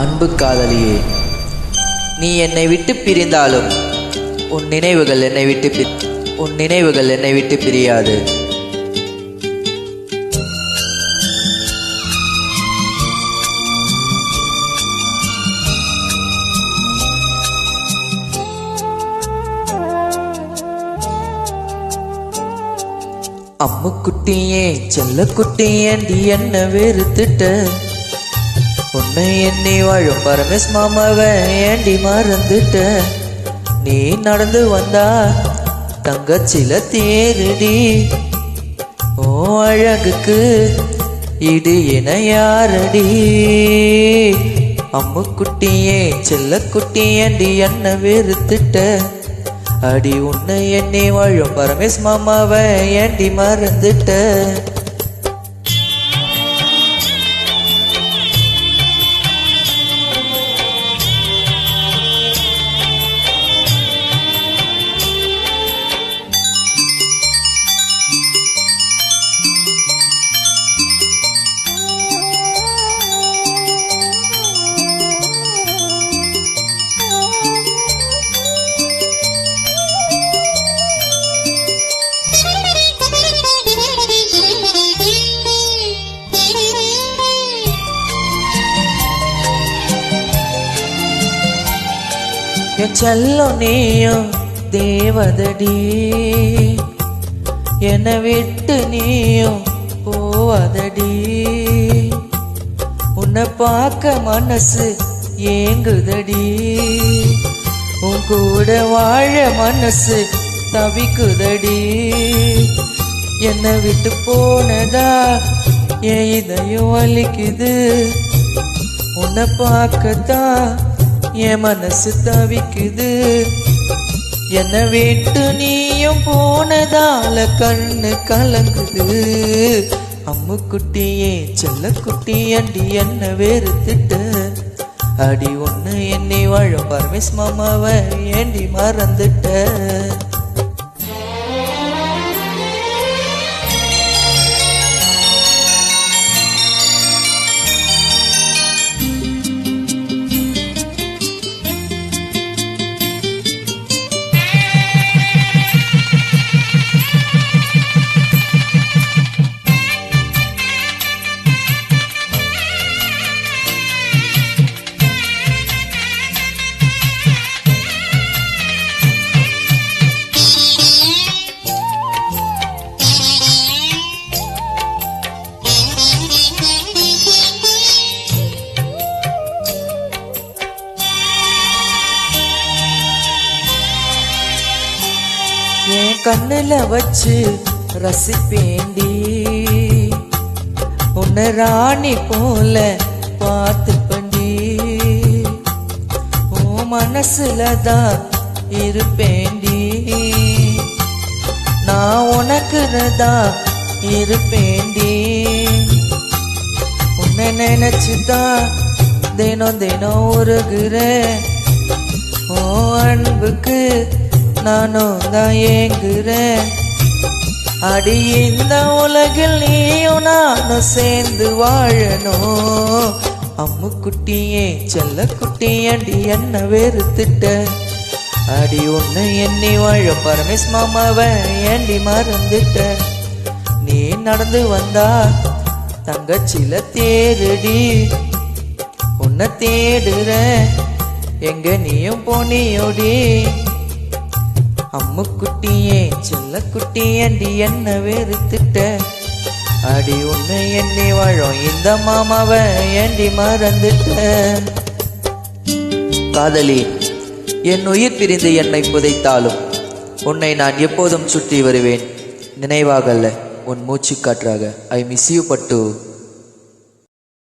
அன்பு காதலியே, நீ என்னை விட்டு பிரிந்தாலும் உன் நினைவுகள் என்னை விட்டு பிரியாது. அம்முக்குட்டியே, செல்லக்குட்டியே, நீ என்ன வெறுத்துட்ட. உன்னை எண்ணி வாழும் பரமேஸ் மாமாவை ஏண்டி மறந்துட்ட. நீ நடந்து வந்தா தங்கச்சில தேருடி. ஓ அழகுக்கு இது என யாரடி. அம்முக்குட்டியே, செல்லக்குட்டியே, நீ என்ன வெறுத்துட்ட. அடி உன்னை எண்ணி வாழும் பரமேஸ் மாமாவை ஏண்டி மறந்துட்ட. என் செல்லம் நீயும் தேவதடி. என்னை விட்டு நீயும் போவதடி. உன்னை பார்க்க மனசு ஏங்குதடி. உன் கூட வாழ மனசு தவிக்குதடி. என்னை விட்டு போனதா என் இதயம் வலிக்குது. உன்னை பார்க்கத்தான் என் மனசு தவிக்குது. என்னை விட்டு நீயும் போனதால கண்ணு கலங்குது. அம்முக்குட்டியே, செல்லக்குட்டி, அண்டி என்ன வெறுத்துட்ட. அடி ஒன்று என்னை வாழும் பரமேஸ் மாமாவை ஏண்டி மறந்துட்ட. என் கண்ணுல வச்சு ரசிப்பேண்டி. உன்னை ராணி போல பார்த்து பண்டி. உன் மனசுல தான் இருப்பேண்டி. நான் உனக்கு தான் இருப்பேண்டி. உன்னை நினைச்சுதான் தினம் தினம் உருகுறேன். ஓ அன்புக்கு நானும் தான் ஏங்குறேன். அடி இந்த உலகில் நீயும் நானும் சேர்ந்து வாழணும். அம்முக்குட்டியே, செல்லக்குட்டி, அடி என்ன வெறுத்துட்ட. அடி உன்னை எண்ணி வாழ பரமேஸ் மாமாவை ஏண்டி மறந்துட்ட. நீ நடந்து வந்தா தங்கச்சில தேருடி. உன்னை தேடுற எங்க நீயும் போனியோடி. அம்முக்குட்டியே, செல்லக்குட்டி, அண்டி என்ன வெறுத்துட்ட. அடி உன்னை எண்ணி வாழும் இந்த மாமாவை ஏண்டி மறந்துட்ட. காதலி, என் உயிர் பிரிந்து என்னை புதைத்தாலும் உன்னை நான் எப்போதும் சுற்றி வருவேன். நினைவாகல்ல, உன் மூச்சு காற்றாக. ஐ மிஸ் யூ பட்டு.